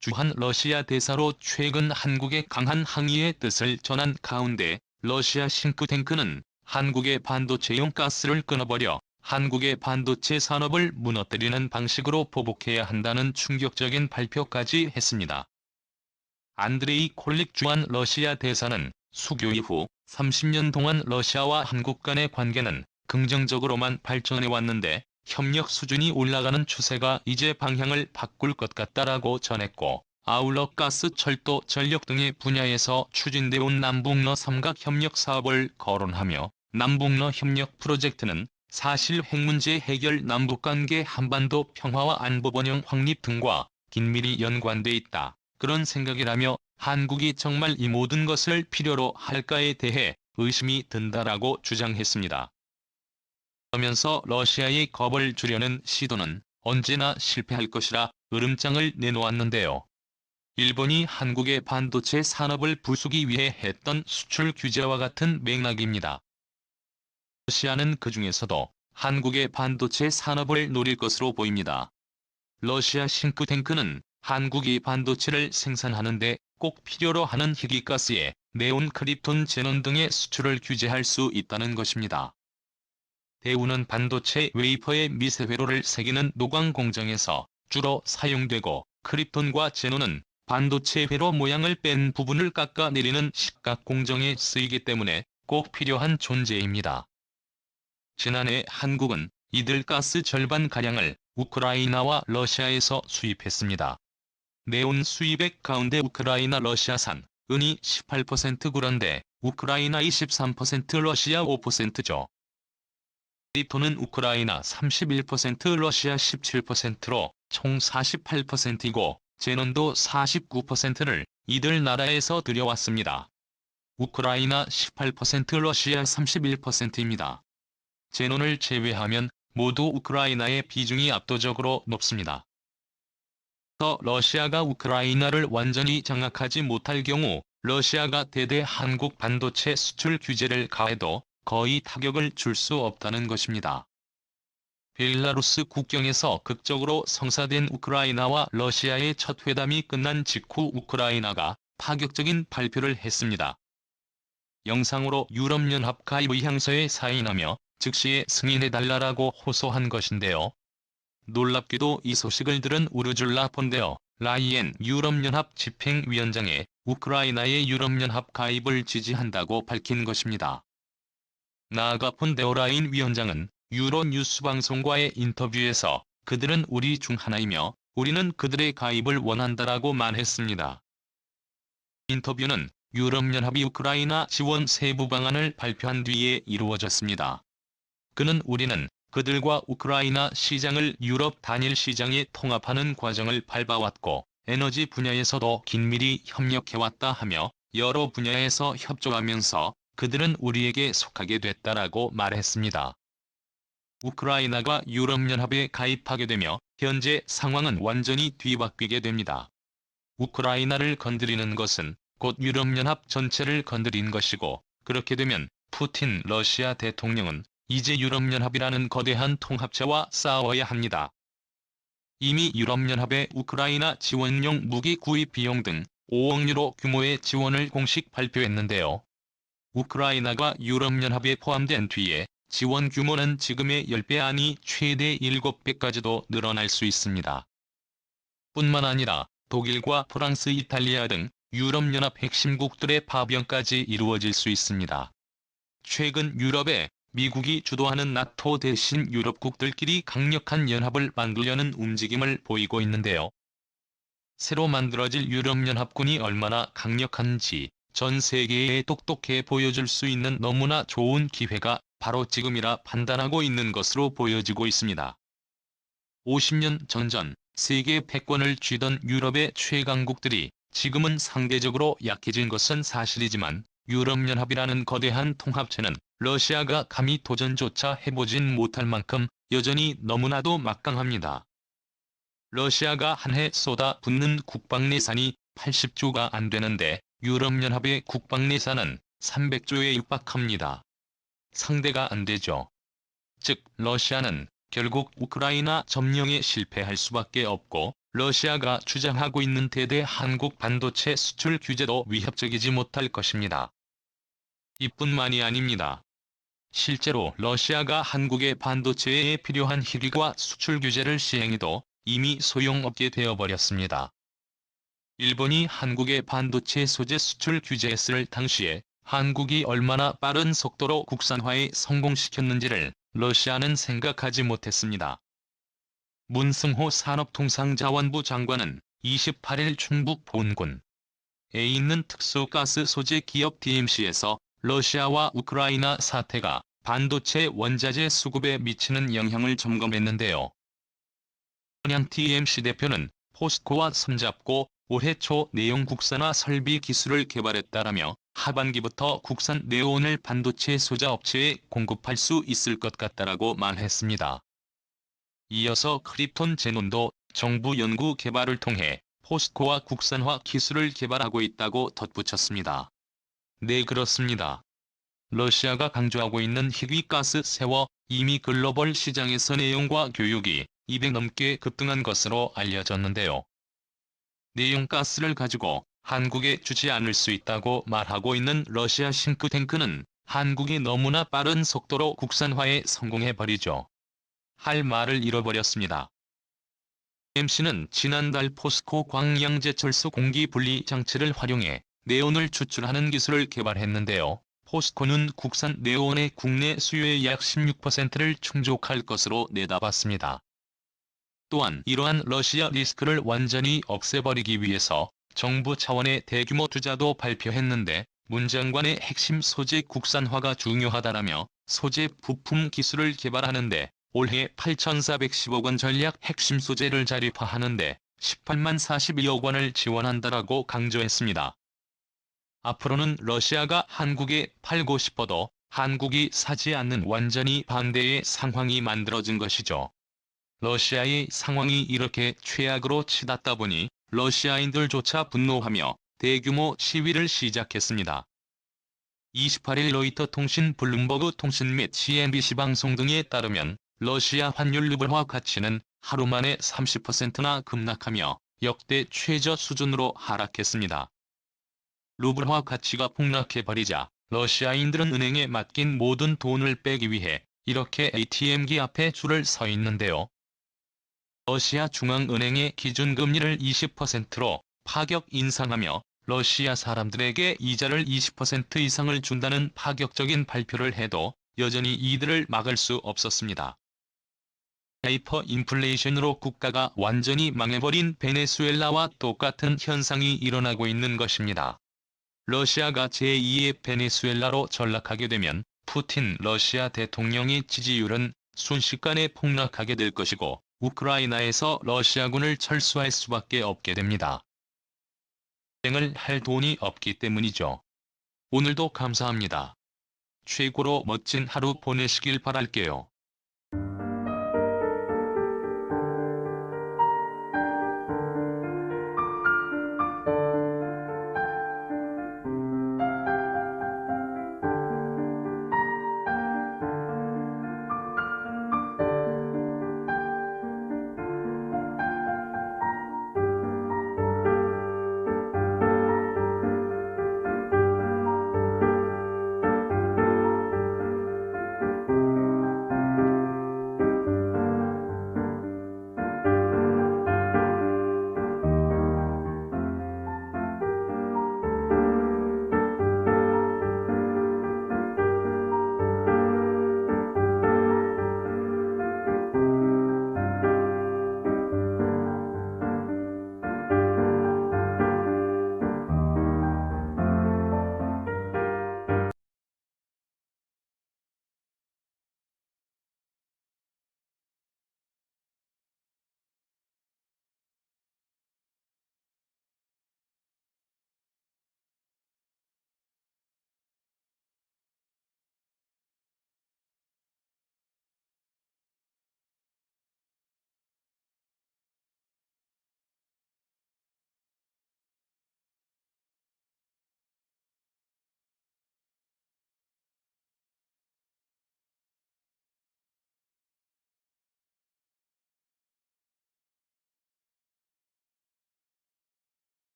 주한 러시아 대사로 최근 한국의 강한 항의의 뜻을 전한 가운데 러시아 싱크탱크는 한국의 반도체용 가스를 끊어버려 한국의 반도체 산업을 무너뜨리는 방식으로 보복해야 한다는 충격적인 발표까지 했습니다. 안드레이 콜릭 주한 러시아 대사는 수교 이후 30년 동안 러시아와 한국 간의 관계는 긍정적으로만 발전해왔는데 협력 수준이 올라가는 추세가 이제 방향을 바꿀 것 같다라고 전했고, 아울러 가스, 철도, 전력 등의 분야에서 추진돼온 남북러 삼각협력 사업을 거론하며 남북러 협력 프로젝트는 사실 핵 문제 해결, 남북관계, 한반도 평화와 안보 번영 확립 등과 긴밀히 연관돼 있다. 그런 생각이라며 한국이 정말 이 모든 것을 필요로 할까에 대해 의심이 든다라고 주장했습니다. 그러면서 러시아의 겁을 주려는 시도는 언제나 실패할 것이라 으름장을 내놓았는데요. 일본이 한국의 반도체 산업을 부수기 위해 했던 수출 규제와 같은 맥락입니다. 러시아는 그중에서도 한국의 반도체 산업을 노릴 것으로 보입니다. 러시아 싱크탱크는 한국이 반도체를 생산하는데 꼭 필요로 하는 희귀가스에 네온, 크립톤, 제논 등의 수출을 규제할 수 있다는 것입니다. 대우는 반도체 웨이퍼에 미세 회로를 새기는 노광 공정에서 주로 사용되고, 크립톤과 제논은 반도체 회로 모양을 뺀 부분을 깎아내리는 식각 공정에 쓰이기 때문에 꼭 필요한 존재입니다. 지난해 한국은 이들 가스 절반가량을 우크라이나와 러시아에서 수입했습니다. 네온 수입액 가운데 우크라이나 러시아산 은이 18%, 그런데 우크라이나 23%, 러시아 5%죠. 크립톤은 우크라이나 31%, 러시아 17%로 총 48%이고 제논도 49%를 이들 나라에서 들여왔습니다. 우크라이나 18%, 러시아 31%입니다. 제논을 제외하면 모두 우크라이나의 비중이 압도적으로 높습니다. 러시아가 우크라이나를 완전히 장악하지 못할 경우 러시아가 대대 한국 반도체 수출 규제를 가해도 거의 타격을 줄 수 없다는 것입니다. 벨라루스 국경에서 극적으로 성사된 우크라이나와 러시아의 첫 회담이 끝난 직후 우크라이나가 파격적인 발표를 했습니다. 영상으로 유럽연합 가입 의향서에 사인하며 즉시에 승인해달라고 호소한 것인데요. 놀랍게도 이 소식을 들은 우르줄라 폰데어 라이엔 유럽연합 집행위원장에 우크라이나의 유럽연합 가입을 지지한다고 밝힌 것입니다. 나아가 폰데어 라이엔 위원장은 유로뉴스 방송과의 인터뷰에서 그들은 우리 중 하나이며 우리는 그들의 가입을 원한다라고 말했습니다. 인터뷰는 유럽연합이 우크라이나 지원 세부 방안을 발표한 뒤에 이루어졌습니다. 그는 우리는 그들과 우크라이나 시장을 유럽 단일 시장에 통합하는 과정을 밟아왔고 에너지 분야에서도 긴밀히 협력해왔다 하며 여러 분야에서 협조하면서 그들은 우리에게 속하게 됐다라고 말했습니다. 우크라이나가 유럽연합에 가입하게 되며 현재 상황은 완전히 뒤바뀌게 됩니다. 우크라이나를 건드리는 것은 곧 유럽연합 전체를 건드린 것이고, 그렇게 되면 푸틴 러시아 대통령은 이제 유럽연합이라는 거대한 통합체와 싸워야 합니다. 이미 유럽연합의 우크라이나 지원용 무기 구입 비용 등 5억 유로 규모의 지원을 공식 발표했는데요. 우크라이나가 유럽연합에 포함된 뒤에 지원 규모는 지금의 10배 아니 최대 7배까지도 늘어날 수 있습니다. 뿐만 아니라 독일과 프랑스, 이탈리아 등 유럽연합 핵심국들의 파병까지 이루어질 수 있습니다. 최근 유럽에 미국이 주도하는 나토 대신 유럽국들끼리 강력한 연합을 만들려는 움직임을 보이고 있는데요. 새로 만들어질 유럽연합군이 얼마나 강력한지 전 세계에 똑똑해 보여줄 수 있는 너무나 좋은 기회가 바로 지금이라 판단하고 있는 것으로 보여지고 있습니다. 50년 전 세계 패권을 쥐던 유럽의 최강국들이 지금은 상대적으로 약해진 것은 사실이지만 유럽연합이라는 거대한 통합체는 러시아가 감히 도전조차 해보진 못할 만큼 여전히 너무나도 막강합니다. 러시아가 한 해 쏟아붓는 국방예산이 80조가 안 되는데 유럽연합의 국방예산은 300조에 육박합니다. 상대가 안 되죠. 즉 러시아는 결국 우크라이나 점령에 실패할 수밖에 없고 러시아가 주장하고 있는 대대 한국 반도체 수출 규제도 위협적이지 못할 것입니다. 이뿐만이 아닙니다. 실제로 러시아가 한국의 반도체에 필요한 희귀과 수출 규제를 시행해도 이미 소용없게 되어버렸습니다. 일본이 한국의 반도체 소재 수출 규제했을 당시에 한국이 얼마나 빠른 속도로 국산화에 성공시켰는지를 러시아는 생각하지 못했습니다. 문승호 산업통상자원부 장관은 28일 충북 본군에 있는 특수가스 소재 기업 DMC에서 러시아와 우크라이나 사태가 반도체 원자재 수급에 미치는 영향을 점검했는데요. 한양 DMC 대표는 포스코와 손잡고 올해 초 내용 국산화 설비 기술을 개발했다라며 하반기부터 국산 네온을 반도체 소자 업체에 공급할 수 있을 것 같다라고 말했습니다. 이어서 크립톤 제논도 정부 연구 개발을 통해 포스코와 국산화 기술을 개발하고 있다고 덧붙였습니다. 네, 그렇습니다. 러시아가 강조하고 있는 희귀가스 세워 이미 글로벌 시장에서 내용과 교육이 200 넘게 급등한 것으로 알려졌는데요. 내용가스를 가지고 한국에 주지 않을 수 있다고 말하고 있는 러시아 싱크탱크는 한국이 너무나 빠른 속도로 국산화에 성공해버리죠. 할 말을 잃어버렸습니다. MC는 지난달 포스코 광양제철소 공기 분리 장치를 활용해 네온을 추출하는 기술을 개발했는데요. 포스코는 국산 네온의 국내 수요의 약 16%를 충족할 것으로 내다봤습니다. 또한 이러한 러시아 리스크를 완전히 없애버리기 위해서 정부 차원의 대규모 투자도 발표했는데 문 장관의 핵심 소재 국산화가 중요하다라며 소재 부품 기술을 개발하는데 올해 8,410억 원 전략 핵심 소재를 자립화하는데 18만 42억 원을 지원한다라고 강조했습니다. 앞으로는 러시아가 한국에 팔고 싶어도 한국이 사지 않는 완전히 반대의 상황이 만들어진 것이죠. 러시아의 상황이 이렇게 최악으로 치닫다 보니 러시아인들조차 분노하며 대규모 시위를 시작했습니다. 28일 로이터 통신, 블룸버그 통신 및 CNBC 방송 등에 따르면 러시아 환율 루블화 가치는 하루 만에 30%나 급락하며 역대 최저 수준으로 하락했습니다. 루블화 가치가 폭락해버리자 러시아인들은 은행에 맡긴 모든 돈을 빼기 위해 이렇게 ATM기 앞에 줄을 서 있는데요. 러시아 중앙은행의 기준금리를 20%로 파격 인상하며 러시아 사람들에게 이자를 20% 이상을 준다는 파격적인 발표를 해도 여전히 이들을 막을 수 없었습니다. 하이퍼 인플레이션으로 국가가 완전히 망해버린 베네수엘라와 똑같은 현상이 일어나고 있는 것입니다. 러시아가 제2의 베네수엘라로 전락하게 되면 푸틴 러시아 대통령의 지지율은 순식간에 폭락하게 될 것이고 우크라이나에서 러시아군을 철수할 수밖에 없게 됩니다. 전쟁을 할 돈이 없기 때문이죠. 오늘도 감사합니다. 최고로 멋진 하루 보내시길 바랄게요.